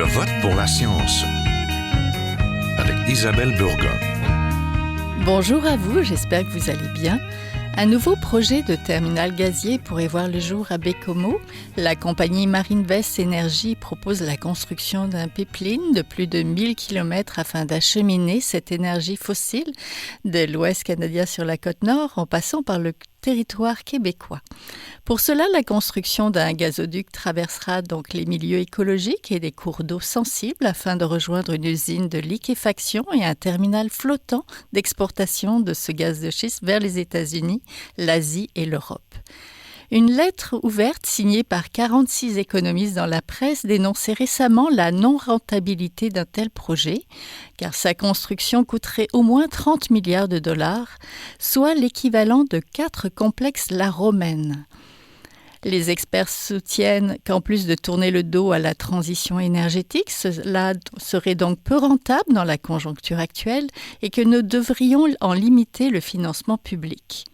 vote pour la science avec Isabelle Burgon. Bonjour à vous, j'espère que vous allez bien. Un nouveau projet de terminal gazier pourrait voir le jour à Baie-Comeau. La compagnie Marinvest Energy propose la construction d'un pipeline de plus de 1000 km afin d'acheminer cette énergie fossile de l'Ouest canadien sur la côte nord en passant par le territoire québécois. Pour cela, la construction d'un gazoduc traversera donc les milieux écologiques et des cours d'eau sensibles afin de rejoindre une usine de liquéfaction et un terminal flottant d'exportation de ce gaz de schiste vers les États-Unis, l'Asie et l'Europe. Une lettre ouverte signée par 46 économistes dans la presse dénonçait récemment la non-rentabilité d'un tel projet, car sa construction coûterait au moins 30 milliards de dollars, soit l'équivalent de 4 complexes La Romaine. Les experts soutiennent qu'en plus de tourner le dos à la transition énergétique, cela serait donc peu rentable dans la conjoncture actuelle et que nous devrions en limiter le financement public.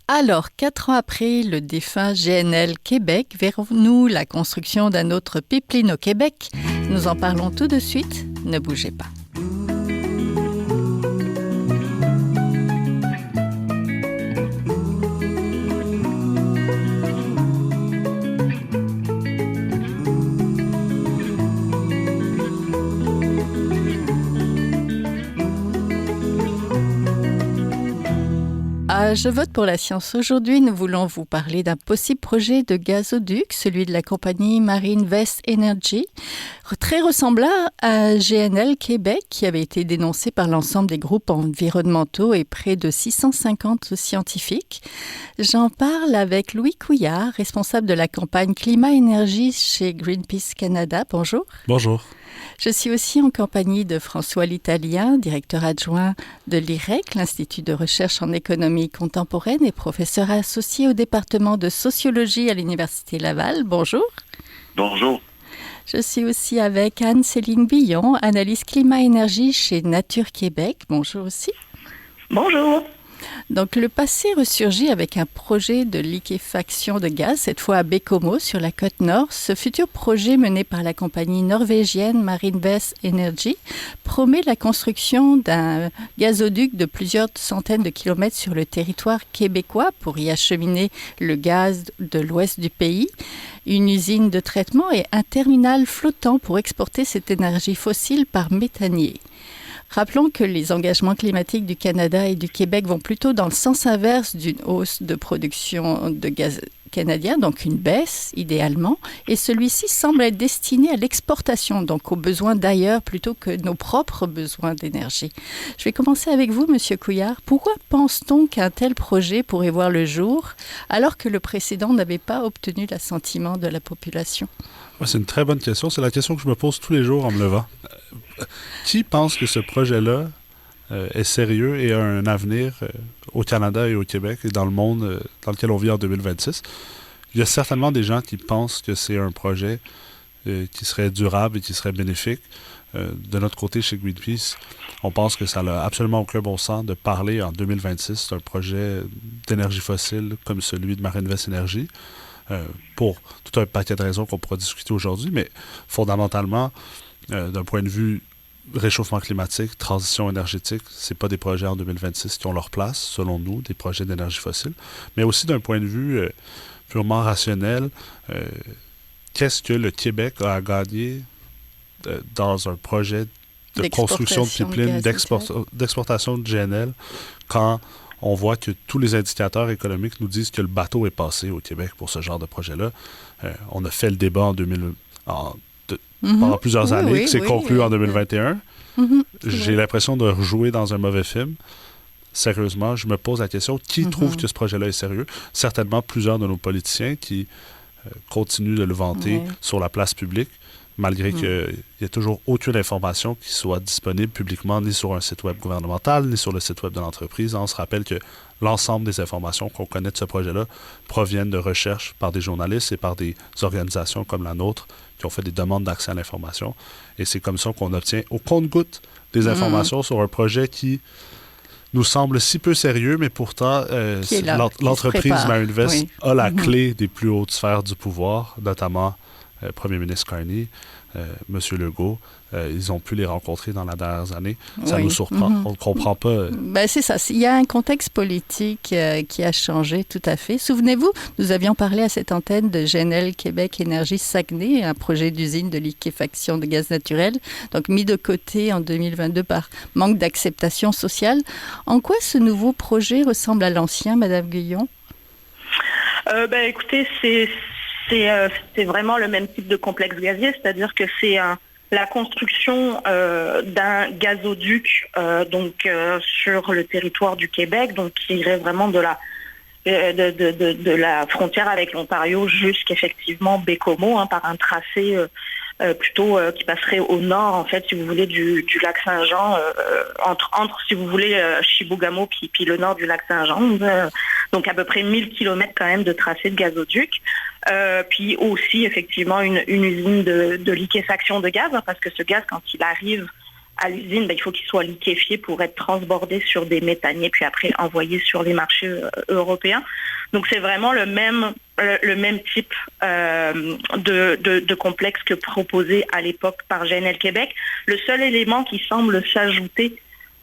Alors, 4 ans après le défunt GNL Québec, verrons-nous la construction d'un autre pipeline au Québec? Nous en parlons tout de suite, ne bougez pas. Je vote pour la science. Aujourd'hui, nous voulons vous parler d'un possible projet de gazoduc, celui de la compagnie Marinvest Energy, très ressemblant à GNL Québec, qui avait été dénoncé par l'ensemble des groupes environnementaux et près de 650 scientifiques. J'en parle avec Louis Couillard, responsable de la campagne Climat-Énergie chez Greenpeace Canada. Bonjour. Bonjour. Je suis aussi en compagnie de François L'Italien, directeur adjoint de l'IREC, l'Institut de recherche en économie contemporaine et professeur associé au département de sociologie à l'Université Laval. Bonjour. Bonjour. Je suis aussi avec Anne-Céline Billon, analyste climat-énergie chez Nature Québec. Bonjour aussi. Bonjour. Donc, le passé ressurgit avec un projet de liquéfaction de gaz, cette fois à Baie-Comeau, sur la côte nord. Ce futur projet mené par la compagnie norvégienne Marinvest Energy promet la construction d'un gazoduc de plusieurs centaines de kilomètres sur le territoire québécois pour y acheminer le gaz de l'ouest du pays, une usine de traitement et un terminal flottant pour exporter cette énergie fossile par méthanier. Rappelons que les engagements climatiques du Canada et du Québec vont plutôt dans le sens inverse d'une hausse de production de gaz canadien, donc une baisse idéalement, et celui-ci semble être destiné à l'exportation, donc aux besoins d'ailleurs plutôt que nos propres besoins d'énergie. Je vais commencer avec vous, Monsieur Couillard. Pourquoi pense-t-on qu'un tel projet pourrait voir le jour alors que le précédent n'avait pas obtenu l'assentiment de la population? C'est une très bonne question. C'est la question que je me pose tous les jours en me levant. Qui pense que ce projet-là est sérieux et a un avenir au Canada et au Québec et dans le monde dans lequel on vit en 2026? Il y a certainement des gens qui pensent que c'est un projet qui serait durable et qui serait bénéfique. De notre côté, chez Greenpeace, on pense que ça n'a absolument aucun bon sens de parler en 2026 d'un projet d'énergie fossile comme celui de Marinvest Energy. Pour tout un paquet de raisons qu'on pourra discuter aujourd'hui, mais fondamentalement, d'un point de vue réchauffement climatique, transition énergétique, c'est pas des projets en 2026 qui ont leur place, selon nous, des projets d'énergie fossile, mais aussi d'un point de vue purement rationnel, qu'est-ce que le Québec a à gagner dans un projet de construction de pipeline, d'exportation de GNL, quand on voit que tous les indicateurs économiques nous disent que le bateau est passé au Québec pour ce genre de projet-là. On a fait le débat pendant plusieurs années, qui s'est conclu en 2021. J'ai l'impression de rejouer dans un mauvais film. Sérieusement, je me pose la question, qui trouve que ce projet-là est sérieux? Certainement plusieurs de nos politiciens qui continuent de le vanter sur la place publique, malgré qu'il n'y ait toujours aucune information qui soit disponible publiquement, ni sur un site web gouvernemental, ni sur le site web de l'entreprise. On se rappelle que l'ensemble des informations qu'on connaît de ce projet-là proviennent de recherches par des journalistes et par des organisations comme la nôtre qui ont fait des demandes d'accès à l'information. Et c'est comme ça qu'on obtient au compte-gouttes des informations sur un projet qui nous semble si peu sérieux, mais pourtant, l'entreprise Marinvest a la clé des plus hautes sphères du pouvoir, notamment Premier ministre Carney, M. Legault, ils ont pu les rencontrer dans les dernières années. Ça nous surprend. On ne comprend pas. C'est ça. Il y a un contexte politique qui a changé tout à fait. Souvenez-vous, nous avions parlé à cette antenne de GNL Québec Énergie Saguenay, un projet d'usine de liquéfaction de gaz naturel, donc mis de côté en 2022 par manque d'acceptation sociale. En quoi ce nouveau projet ressemble à l'ancien, Madame Guyon? Écoutez, c'est vraiment le même type de complexe gazier, c'est-à-dire que c'est la construction d'un gazoduc sur le territoire du Québec, donc qui irait vraiment de la frontière avec l'Ontario jusqu'effectivement Baie-Comeau, par un tracé plutôt qui passerait au nord, en fait, si vous voulez, du lac Saint-Jean, entre si vous voulez, Chibougamau puis le nord du lac Saint-Jean. Donc à peu près 1000 kilomètres quand même de tracé de gazoduc. Puis aussi, effectivement, une usine de liquéfaction de gaz, parce que ce gaz, quand il arrive à l'usine, il faut qu'il soit liquéfié pour être transbordé sur des méthaniers, puis après envoyé sur les marchés européens. Donc c'est vraiment le même type de complexe que proposé à l'époque par GNL Québec. Le seul élément qui semble s'ajouter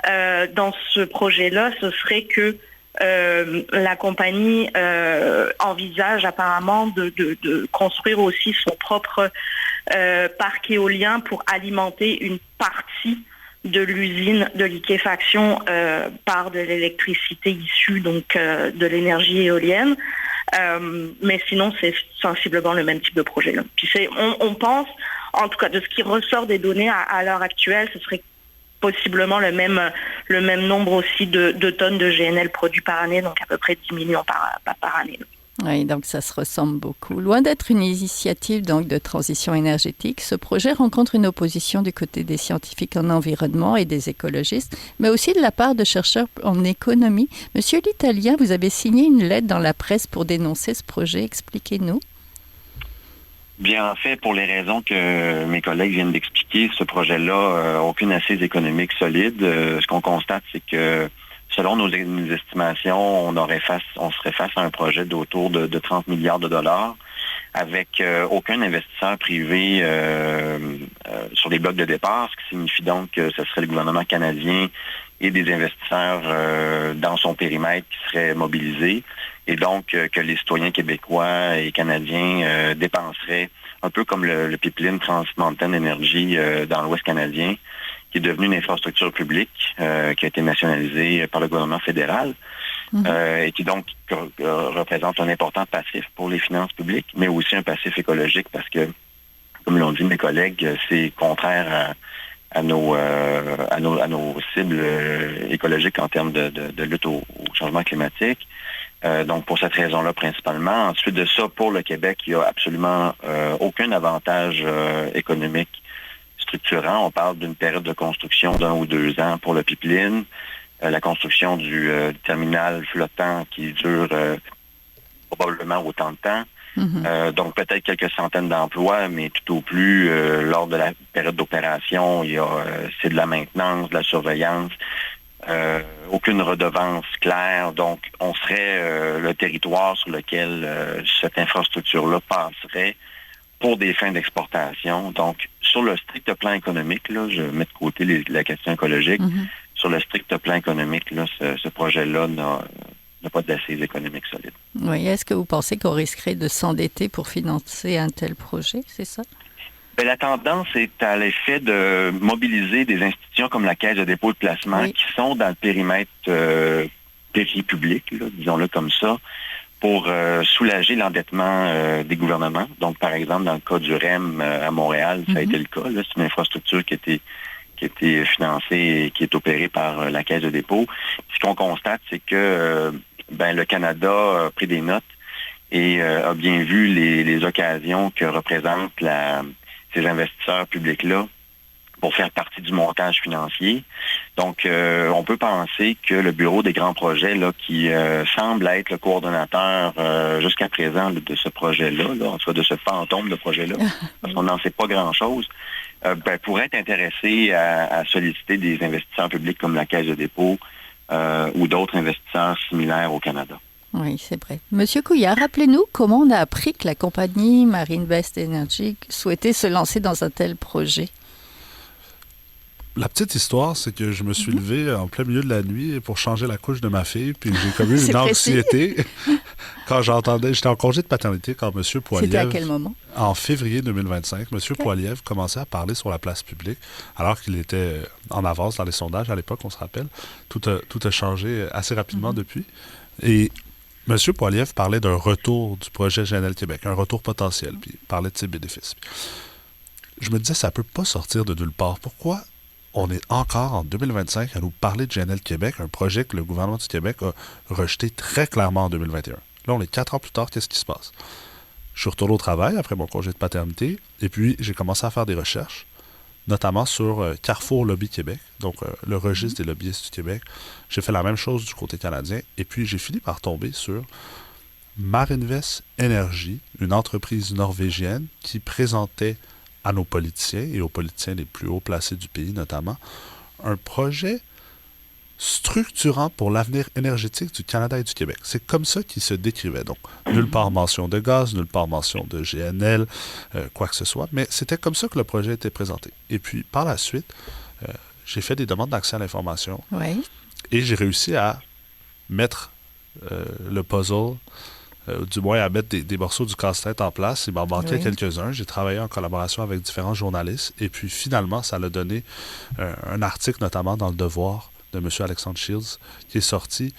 dans ce projet-là, ce serait que la compagnie envisage apparemment de construire aussi son propre parc éolien pour alimenter une partie de l'usine de liquéfaction par de l'électricité issue de l'énergie éolienne. Mais sinon, c'est sensiblement le même type de projet. Là. Puis on pense, en tout cas de ce qui ressort des données à l'heure actuelle, ce serait possiblement le même nombre aussi de tonnes de GNL produits par année, donc à peu près 10 millions par année. Oui, donc ça se ressemble beaucoup. Loin d'être une initiative donc de transition énergétique, ce projet rencontre une opposition du côté des scientifiques en environnement et des écologistes, mais aussi de la part de chercheurs en économie. Monsieur l'Italien, vous avez signé une lettre dans la presse pour dénoncer ce projet. Expliquez-nous. Bien, en fait, pour les raisons que mes collègues viennent d'expliquer, ce projet-là n'a aucune assise économique solide. Ce qu'on constate, c'est que selon nos estimations, on serait face à un projet d'autour de 30 milliards de dollars avec aucun investisseur privé sur les blocs de départ, ce qui signifie donc que ce serait le gouvernement canadien et des investisseurs dans son périmètre qui seraient mobilisés, et donc que les citoyens québécois et canadiens dépenseraient, un peu comme le pipeline Trans Mountain Energy dans l'Ouest canadien, qui est devenu une infrastructure publique qui a été nationalisée par le gouvernement fédéral et qui donc représente un important passif pour les finances publiques, mais aussi un passif écologique parce que, comme l'ont dit mes collègues, c'est contraire à nos cibles écologiques en termes de lutte au changement climatique. Donc, pour cette raison-là, principalement. Ensuite de ça, pour le Québec, il n'y a absolument aucun avantage économique structurant. On parle d'une période de construction d'1 ou 2 ans pour le pipeline. La construction du terminal flottant qui dure probablement autant de temps. Donc, peut-être quelques centaines d'emplois, mais tout au plus, lors de la période d'opération, c'est de la maintenance, de la surveillance. Aucune redevance claire, donc on serait le territoire sur lequel cette infrastructure-là passerait pour des fins d'exportation. Donc, sur le strict plan économique, là, je mets de côté la question écologique, sur le strict plan économique, là, ce projet-là n'a pas d'assise économique solide. Oui, est-ce que vous pensez qu'on risquerait de s'endetter pour financer un tel projet, c'est ça? Bien, la tendance est à l'effet de mobiliser des institutions comme la Caisse de dépôt et de placement qui sont dans le périmètre péripublic, disons-le comme ça, pour soulager l'endettement des gouvernements. Donc, par exemple, dans le cas du REM à Montréal, ça a été le cas. Là, c'est une infrastructure qui a été financée et qui est opérée par la Caisse de dépôt. Ce qu'on constate, c'est que le Canada a pris des notes et a bien vu les occasions que représentent ces investisseurs publics-là pour faire partie du montage financier. Donc, on peut penser que le Bureau des grands projets, là, qui semble être le coordonnateur jusqu'à présent de ce projet-là, en soit de ce fantôme de projet-là, parce qu'on n'en sait pas grand-chose, pourrait être intéressé à solliciter des investisseurs publics comme la Caisse de dépôt ou d'autres investisseurs similaires au Canada. Oui, c'est vrai. Monsieur Couillard, rappelez-nous comment on a appris que la compagnie Marinvest Energy souhaitait se lancer dans un tel projet. La petite histoire, c'est que je me suis levé en plein milieu de la nuit pour changer la couche de ma fille, puis j'ai comme eu une anxiété quand j'étais en congé de paternité quand M. Poilievre... C'était à quel moment? En février 2025, M. Poilievre commençait à parler sur la place publique, alors qu'il était en avance dans les sondages à l'époque, on se rappelle. Tout a changé assez rapidement depuis. Et M. Poilievre parlait d'un retour du projet GNL Québec, un retour potentiel, puis il parlait de ses bénéfices. Puis je me disais, ça ne peut pas sortir de nulle part. Pourquoi on est encore en 2025 à nous parler de GNL Québec, un projet que le gouvernement du Québec a rejeté très clairement en 2021? Là, on est 4 ans plus tard, qu'est-ce qui se passe? Je suis retourné au travail après mon congé de paternité, et puis j'ai commencé à faire des recherches, notamment sur Carrefour Lobby Québec, donc le registre des lobbyistes du Québec. J'ai fait la même chose du côté canadien, et puis j'ai fini par tomber sur Marinvest Energy, une entreprise norvégienne qui présentait à nos politiciens, et aux politiciens les plus haut placés du pays notamment, un projet structurant pour l'avenir énergétique du Canada et du Québec. C'est comme ça qu'il se décrivait. Donc, nulle part mention de gaz, nulle part mention de GNL, quoi que ce soit, mais c'était comme ça que le projet était présenté. Et puis, par la suite, j'ai fait des demandes d'accès à l'information et j'ai réussi à mettre le puzzle, du moins à mettre des morceaux du casse-tête en place. Il m'en manquait quelques-uns. J'ai travaillé en collaboration avec différents journalistes et puis finalement, ça a donné un article, notamment dans Le Devoir, de M. Alexandre Shields, qui est sorti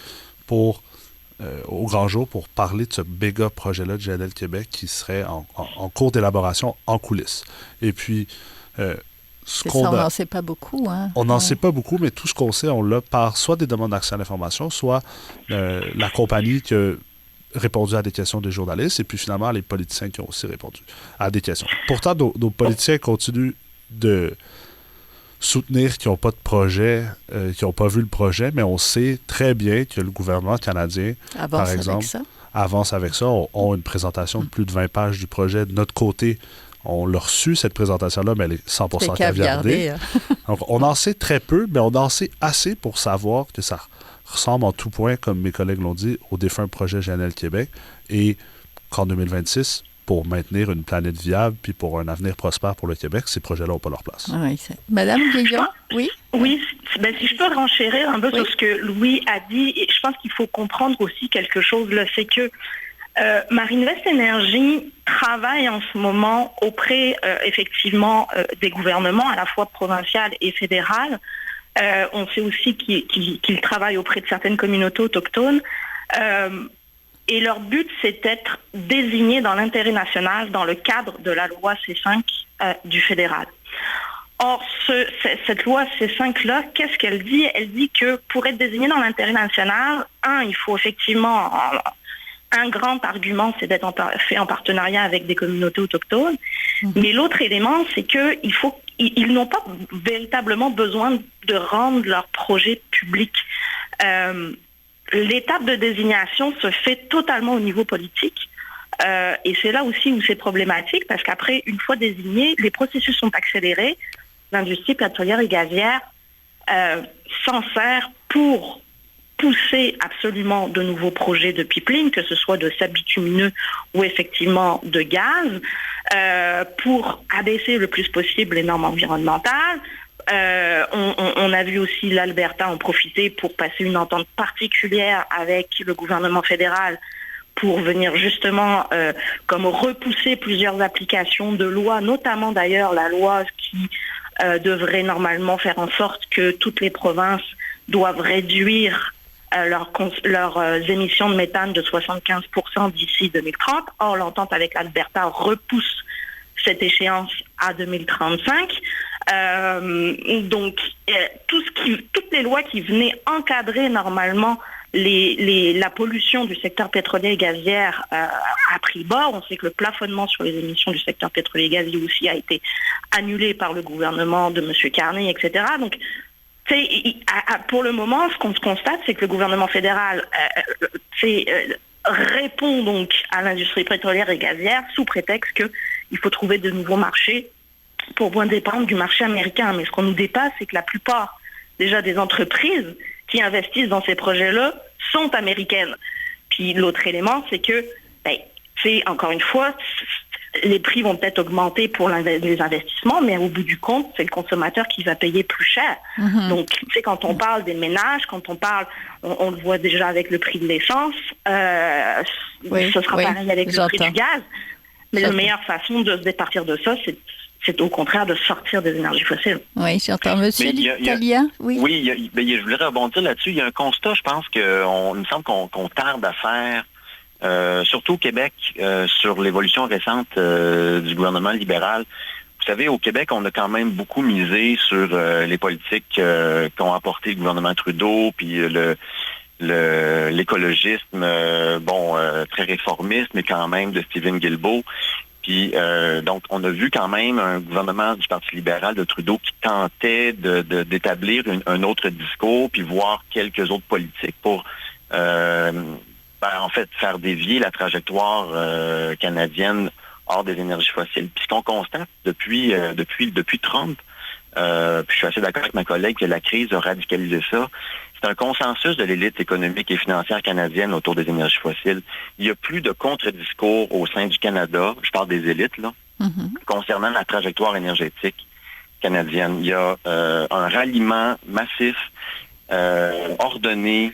au grand jour pour parler de ce méga projet-là de GNL Québec qui serait en cours d'élaboration en coulisses. Et puis, on n'en sait pas beaucoup. Hein? On n'en sait pas beaucoup, mais tout ce qu'on sait, on l'a par soit des demandes d'accès à l'information, soit la compagnie qui a répondu à des questions des journalistes, et puis finalement les politiciens qui ont aussi répondu à des questions. Pourtant, nos politiciens continuent de soutenir qu'ils n'ont pas de projet, qu'ils n'ont pas vu le projet, mais on sait très bien que le gouvernement canadien, par exemple, avance avec ça. On a une présentation de plus de 20 pages du projet. De notre côté, on l'a reçu, cette présentation-là, mais elle est 100% caviardée. Donc, on en sait très peu, mais on en sait assez pour savoir que ça ressemble en tout point, comme mes collègues l'ont dit, au défunt projet GNL Québec, et qu'en 2026, pour maintenir une planète viable puis pour un avenir prospère pour le Québec, ces projets-là n'ont pas leur place. Oui, Madame Guillon, oui? Oui, si je peux renchérir un peu sur ce que Louis a dit, et je pense qu'il faut comprendre aussi quelque chose, là, c'est que Marinvest Energy travaille en ce moment auprès, effectivement, des gouvernements, à la fois provincial et fédéral. On sait aussi qu'il travaille auprès de certaines communautés autochtones. Et leur but, c'est d'être désigné dans l'intérêt national dans le cadre de la loi C5 du fédéral. Or, cette loi C5-là, qu'est-ce qu'elle dit? Elle dit que pour être désigné dans l'intérêt national, il faut effectivement... Un grand argument, c'est d'être fait en partenariat avec des communautés autochtones. Mais l'autre élément, c'est qu'ils n'ont pas véritablement besoin de rendre leur projet public. L'étape de désignation se fait totalement au niveau politique. Et c'est là aussi où c'est problématique, parce qu'après, une fois désigné, les processus sont accélérés. L'industrie pétrolière et gazière s'en sert pour pousser absolument de nouveaux projets de pipeline, que ce soit de sable bitumineux ou effectivement de gaz, pour abaisser le plus possible les normes environnementales. On a vu aussi l'Alberta en profiter pour passer une entente particulière avec le gouvernement fédéral pour venir justement comme repousser plusieurs applications de lois, notamment d'ailleurs la loi qui devrait normalement faire en sorte que toutes les provinces doivent réduire leurs émissions de méthane de 75% d'ici 2030. Or, l'entente avec l'Alberta repousse cette échéance à 2035. Donc, toutes les lois qui venaient encadrer normalement la pollution du secteur pétrolier et gazière a pris bord. On sait que le plafonnement sur les émissions du secteur pétrolier et gazier aussi a été annulé par le gouvernement de M. Carney, etc. Donc, pour le moment, ce qu'on constate, c'est que le gouvernement fédéral répond donc à l'industrie pétrolière et gazière sous prétexte qu'il faut trouver de nouveaux marchés pour moins dépendre du marché américain. Mais ce qu'on nous dépasse, c'est que la plupart déjà des entreprises qui investissent dans ces projets-là sont américaines. Puis l'autre élément, c'est que, encore une fois, les prix vont peut-être augmenter pour les investissements, mais au bout du compte, c'est le consommateur qui va payer plus cher. Donc, quand on parle des ménages, quand on parle, on le voit déjà avec le prix de l'essence, ce sera pareil avec le prix du gaz. Mais la meilleure façon de se départir de ça, c'est au contraire de sortir des énergies fossiles. Oui, j'entends. Monsieur l'Italien, oui. Oui, je voulais rebondir là-dessus. Il y a un constat, je pense, il me semble qu'on tarde à faire, surtout au Québec, sur l'évolution récente du gouvernement libéral. Vous savez, au Québec, on a quand même beaucoup misé sur les politiques qu'ont apporté le gouvernement Trudeau, puis l'écologisme, très réformiste, mais quand même de Stephen Guilbeault. Puis donc, on a vu quand même un gouvernement du Parti libéral de Trudeau qui tentait d'établir un autre discours, puis voir quelques autres politiques pour en fait faire dévier la trajectoire canadienne hors des énergies fossiles. Puis ce qu'on constate depuis Trump, puis je suis assez d'accord avec ma collègue que la crise a radicalisé ça. C'est un consensus de l'élite économique et financière canadienne autour des énergies fossiles. Il n'y a plus de contre-discours au sein du Canada, je parle des élites, là, concernant la trajectoire énergétique canadienne. Il y a un ralliement massif, ordonné,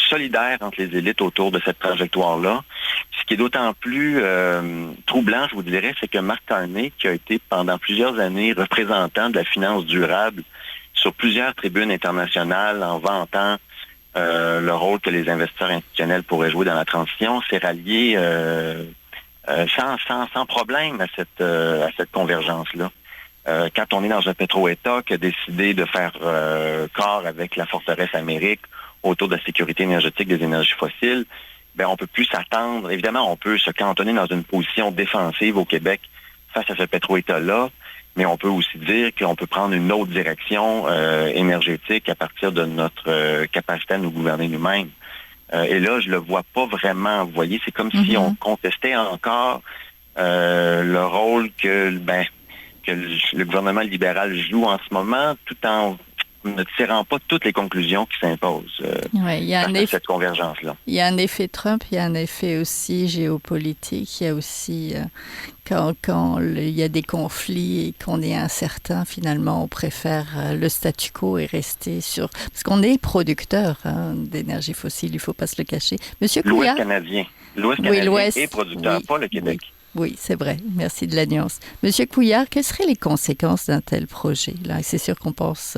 solidaire entre les élites autour de cette trajectoire-là. Ce qui est d'autant plus troublant, je vous dirais, c'est que Mark Carney, qui a été pendant plusieurs années représentant de la finance durable sur plusieurs tribunes internationales en vantant le rôle que les investisseurs institutionnels pourraient jouer dans la transition, s'est rallié sans problème à cette convergence-là. Quand on est dans un pétro-État qui a décidé de faire corps avec la forteresse Amérique autour de la sécurité énergétique des énergies fossiles, on peut plus s'attendre. Évidemment, on peut se cantonner dans une position défensive au Québec face à ce pétro-État-là, mais on peut aussi dire qu'on peut prendre une autre direction énergétique à partir de notre capacité à nous gouverner nous-mêmes. Et là, je le vois pas vraiment. Vous voyez, c'est comme si on contestait encore le rôle que le gouvernement libéral joue en ce moment, tout en ne tirant pas toutes les conclusions qui s'imposent à cette convergence-là. Il y a un effet Trump, il y a un effet aussi géopolitique, il y a aussi quand il y a des conflits et qu'on est incertain, finalement, on préfère le statu quo et rester sur... Parce qu'on est producteur d'énergie fossile, il ne faut pas se le cacher. Monsieur Couillard? L'Ouest canadien est producteur, pas le Québec. Oui, c'est vrai. Merci de la nuance. Monsieur Couillard, quelles seraient les conséquences d'un tel projet? Là, c'est sûr qu'on pense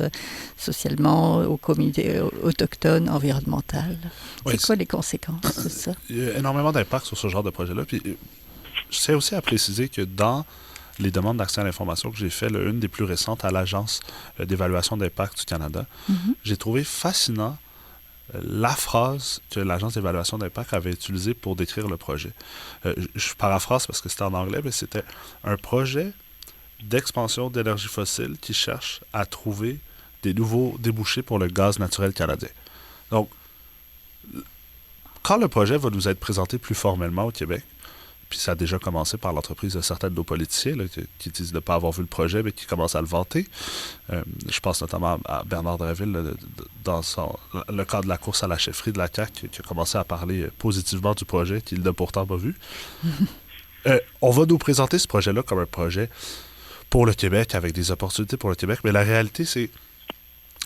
socialement aux communautés autochtones, environnementales. C'est quoi les conséquences de ça? Il y a énormément d'impact sur ce genre de projet-là. Puis, je tiens aussi à préciser que dans les demandes d'accès à l'information que j'ai fait, une des plus récentes à l'Agence d'évaluation d'impact du Canada, j'ai trouvé fascinant la phrase que l'Agence d'évaluation d'impact avait utilisée pour décrire le projet. Je paraphrase parce que c'était en anglais, mais c'était un projet d'expansion d'énergie fossile qui cherche à trouver des nouveaux débouchés pour le gaz naturel canadien. Donc, quand le projet va nous être présenté plus formellement au Québec, puis ça a déjà commencé par l'entreprise de certains de nos politiciens qui disent ne pas avoir vu le projet, mais qui commencent à le vanter. Je pense notamment à Bernard Drinville dans le cadre de la course à la chefferie de la CAQ, qui a commencé à parler positivement du projet qu'il n'a pourtant pas vu. On va nous présenter ce projet-là comme un projet pour le Québec, avec des opportunités pour le Québec, mais la réalité, c'est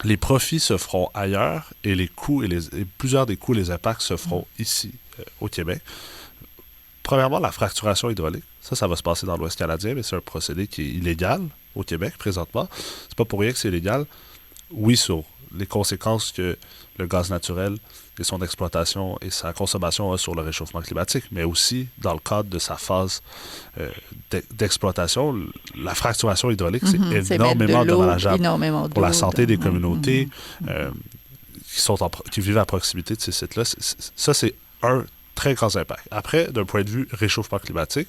les profits se feront ailleurs et les coûts et plusieurs des coûts et les impacts se feront ici, au Québec. Premièrement, la fracturation hydraulique. Ça va se passer dans l'Ouest canadien, mais c'est un procédé qui est illégal au Québec présentement. C'est pas pour rien que c'est illégal. Oui, sur les conséquences que le gaz naturel et son exploitation et sa consommation a sur le réchauffement climatique, mais aussi dans le cadre de sa phase d'exploitation, la fracturation hydraulique, c'est énormément dommageable pour la santé des communautés qui vivent à proximité de ces sites-là. Ça, c'est un très grands impacts. Après, d'un point de vue réchauffement climatique,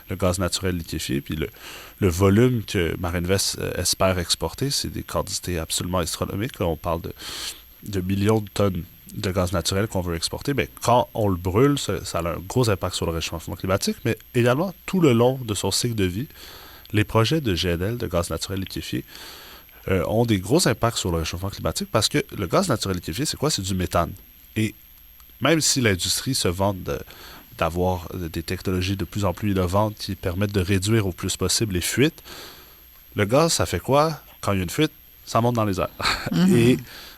le gaz naturel liquéfié, puis le volume que Marine Vest espère exporter, c'est des quantités absolument astronomiques. Là, on parle de millions de tonnes de gaz naturel qu'on veut exporter. Mais quand on le brûle, ça a un gros impact sur le réchauffement climatique, mais également, tout le long de son cycle de vie, les projets de GNL, de gaz naturel liquéfié, ont des gros impacts sur le réchauffement climatique parce que le gaz naturel liquéfié, c'est quoi? C'est du méthane. Et même si l'industrie se vante d'avoir des technologies de plus en plus innovantes qui permettent de réduire au plus possible les fuites, le gaz, ça fait quoi? Quand il y a une fuite, ça monte dans les airs. Et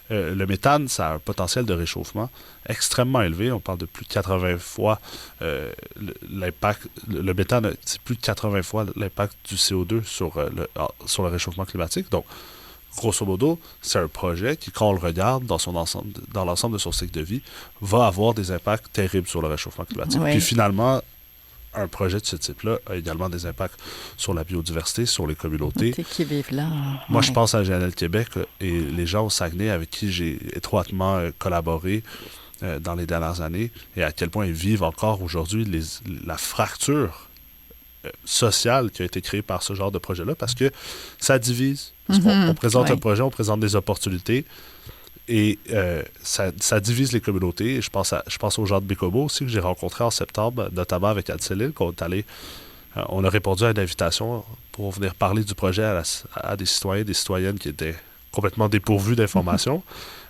le méthane, ça a un potentiel de réchauffement extrêmement élevé. On parle de plus de 80 fois l'impact. Le méthane, c'est plus de 80 fois l'impact du CO2 sur le réchauffement climatique. Donc, grosso modo, c'est un projet qui, quand on le regarde dans l'ensemble de son cycle de vie, va avoir des impacts terribles sur le réchauffement climatique. Oui. Puis finalement, un projet de ce type-là a également des impacts sur la biodiversité, sur les communautés. Qui vivent là. Moi, je pense à GNL Québec et les gens au Saguenay avec qui j'ai étroitement collaboré dans les dernières années et à quel point ils vivent encore aujourd'hui la fracture sociale qui a été créée par ce genre de projet-là parce que ça divise. Parce qu'on présente un projet, on présente des opportunités et ça divise les communautés. Et je pense aux gens de Bécomo aussi que j'ai rencontrés en septembre, notamment avec Anne-Céline, on a répondu à une invitation pour venir parler du projet à des citoyens, des citoyennes qui étaient complètement dépourvus d'informations.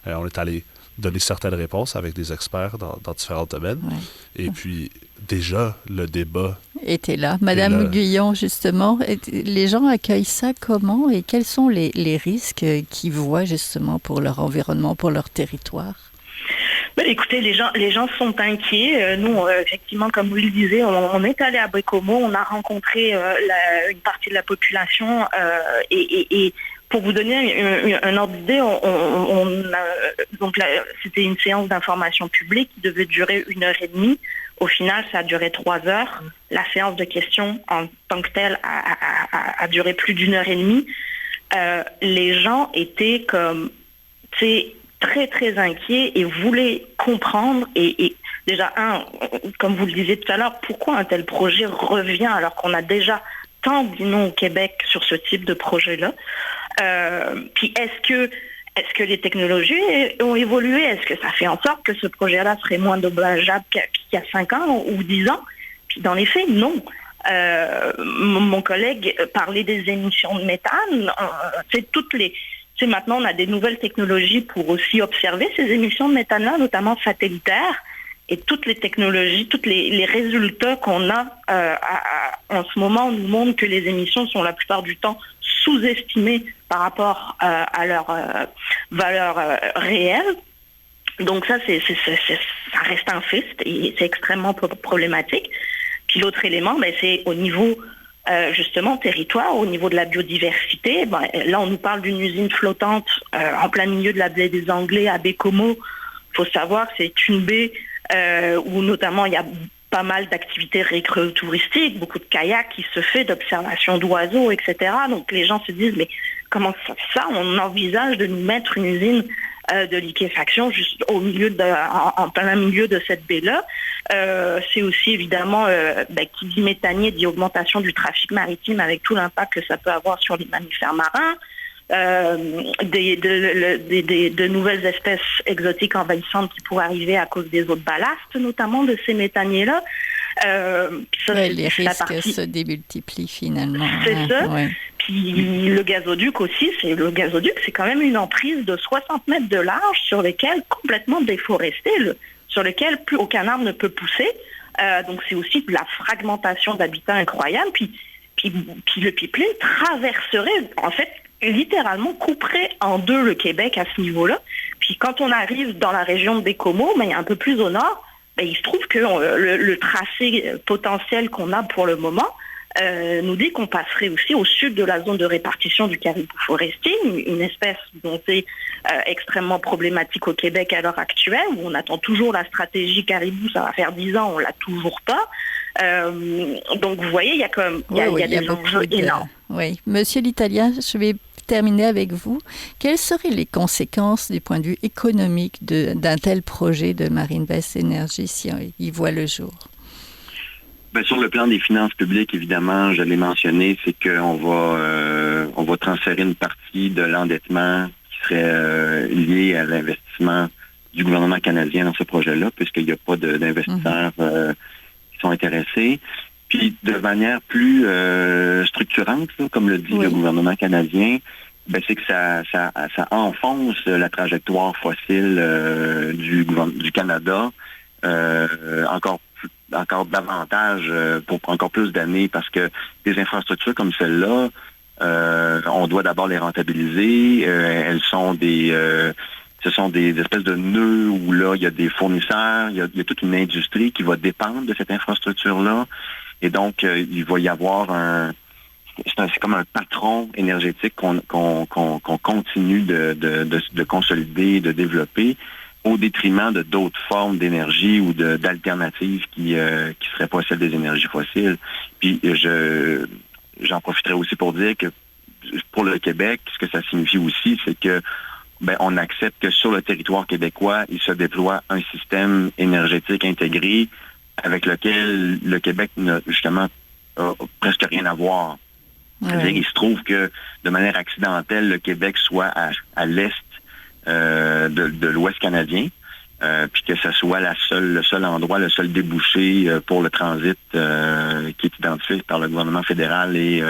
On est allé donner certaines réponses avec des experts dans différents domaines. Ouais. Et puis, déjà, le débat était là. Madame Guyon, justement, les gens accueillent ça comment et quels sont les risques qu'ils voient justement pour leur environnement, pour leur territoire? Ben, écoutez, les gens sont inquiets. Nous, effectivement, comme vous le disiez, on est allé à Bécomo, on a rencontré une partie de la population et pour vous donner un ordre d'idée, donc c'était une séance d'information publique qui devait durer 1h30. Au final, ça a duré 3 heures. La séance de questions en tant que telle a duré plus d'1h30. Les gens étaient comme, très très inquiets et voulaient comprendre et déjà comme vous le disiez tout à l'heure, pourquoi un tel projet revient alors qu'on a déjà tant dit non au Québec sur ce type de projet-là. Puis est-ce que les technologies ont évolué? Est-ce que ça fait en sorte que ce projet-là serait moins dommageable qu'il y a 5 ans ou 10 ans? Puis dans les faits, non. Mon collègue parlait des émissions de méthane. Maintenant, on a des nouvelles technologies pour aussi observer ces émissions de méthane-là, notamment satellitaires. Et toutes les technologies, tous les résultats qu'on a en ce moment nous montrent que les émissions sont la plupart du temps sous-estimées par rapport à leur valeur réelle. Donc ça reste un fait et c'est extrêmement problématique. Puis l'autre élément, c'est au niveau justement territoire, au niveau de la biodiversité. Là, on nous parle d'une usine flottante en plein milieu de la baie des Anglais à Bécomo. Il faut savoir que c'est une baie où notamment il y a pas mal d'activités récréo-touristiques, beaucoup de kayaks qui se fait, d'observation d'oiseaux, etc. Donc les gens se disent, mais comment ça on envisage de nous mettre une usine de liquéfaction juste en plein milieu de cette baie-là. C'est aussi évidemment qui dit méthanier dit augmentation du trafic maritime avec tout l'impact que ça peut avoir sur les mammifères marins. De nouvelles espèces exotiques envahissantes qui pourraient arriver à cause des eaux de ballast, notamment de ces méthaniers-là. Les risques se démultiplient finalement. C'est ça. Ouais. Puis le gazoduc aussi, c'est quand même une emprise de 60 mètres de large sur lesquels complètement déforesté, sur lequel plus aucun arbre ne peut pousser. Donc c'est aussi de la fragmentation d'habitats incroyable. Puis le pipeline traverserait, en fait, littéralement couperait en deux le Québec à ce niveau-là. Puis quand on arrive dans la région de Bécomo, un peu plus au nord, il se trouve que le tracé potentiel qu'on a pour le moment nous dit qu'on passerait aussi au sud de la zone de répartition du caribou forestier, une espèce dont c'est extrêmement problématique au Québec à l'heure actuelle, où on attend toujours la stratégie caribou, ça va faire 10 ans, on l'a toujours pas. Donc vous voyez, il y a des enjeux énormes. Oui, Monsieur l'Italien, je vais terminer avec vous. Quelles seraient les conséquences du point de vue économique d'un tel projet de Marinvest Énergie si il voit le jour? Sur le plan des finances publiques, évidemment, je l'ai mentionné, c'est qu'on va transférer une partie de l'endettement qui serait lié à l'investissement du gouvernement canadien dans ce projet-là, puisqu'il n'y a pas d'investisseurs qui sont intéressés. Puis de manière plus structurante, comme le dit le gouvernement canadien, c'est que ça enfonce la trajectoire fossile du Canada encore davantage pour encore plus d'années, parce que des infrastructures comme celle-là, on doit d'abord les rentabiliser. Ce sont des espèces de nœuds où là, il y a des fournisseurs, il y a toute une industrie qui va dépendre de cette infrastructure-là. Et donc, il va y avoir c'est comme un patron énergétique qu'on continue de consolider, de développer, au détriment de d'autres formes d'énergie ou d'alternatives qui seraient pas celles des énergies fossiles. Puis j'en profiterai aussi pour dire que pour le Québec, ce que ça signifie aussi, c'est que on accepte que sur le territoire québécois, il se déploie un système énergétique intégré avec lequel le Québec n'a justement presque rien à voir. C'est-à-dire, il se trouve que de manière accidentelle, le Québec soit à l'est de l'Ouest canadien, puis que ce soit le seul endroit, le seul débouché pour le transit qui est identifié par le gouvernement fédéral et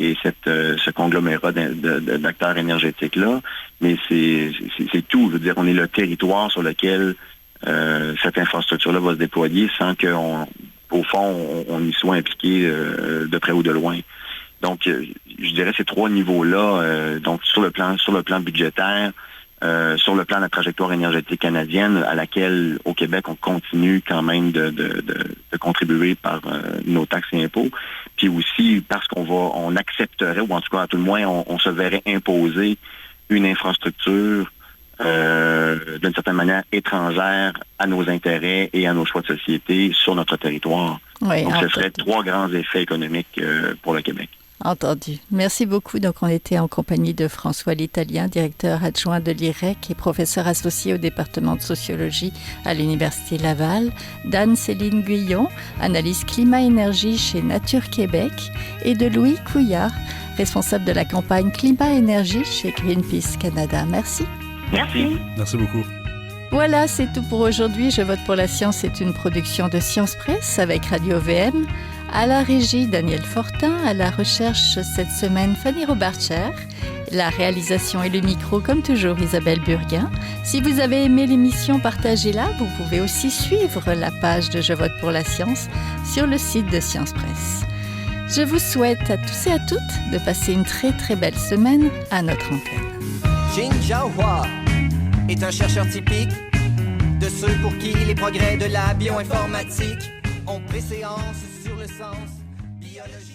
ce conglomérat d'acteurs énergétiques-là. Mais c'est tout. Je veux dire, on est le territoire sur lequel cette infrastructure-là va se déployer sans qu'au fond, on y soit impliqué de près ou de loin. Donc, je dirais ces trois niveaux-là, donc sur le plan budgétaire, sur le plan de la trajectoire énergétique canadienne, à laquelle, au Québec, on continue quand même de contribuer par nos taxes et impôts. Puis aussi, parce on accepterait, ou en tout cas, à tout le moins, on se verrait imposer une infrastructure d'une certaine manière étrangère à nos intérêts et à nos choix de société sur notre territoire. Oui, donc, ce serait trois grands effets économiques pour le Québec. Entendu. Merci beaucoup. Donc, on était en compagnie de François L'Italien, directeur adjoint de l'IREC et professeur associé au département de sociologie à l'Université Laval, d'Anne-Céline Guyon, analyse climat-énergie chez Nature Québec, et de Louis Couillard, responsable de la campagne climat-énergie chez Greenpeace Canada. Merci. Merci. Merci beaucoup. Voilà, c'est tout pour aujourd'hui. Je vote pour la science est une production de Science Presse avec Radio VM. À la régie, Daniel Fortin. À la recherche cette semaine, Fanny Robarcher. La réalisation et le micro, comme toujours, Isabelle Burguin. Si vous avez aimé l'émission, partagez-la. Vous pouvez aussi suivre la page de Je vote pour la science sur le site de Science Presse. Je vous souhaite à tous et à toutes de passer une très très belle semaine à notre antenne. Jin Jiahua est un chercheur typique de ceux pour qui les progrès de la bioinformatique ont préséance sur le sens biologique.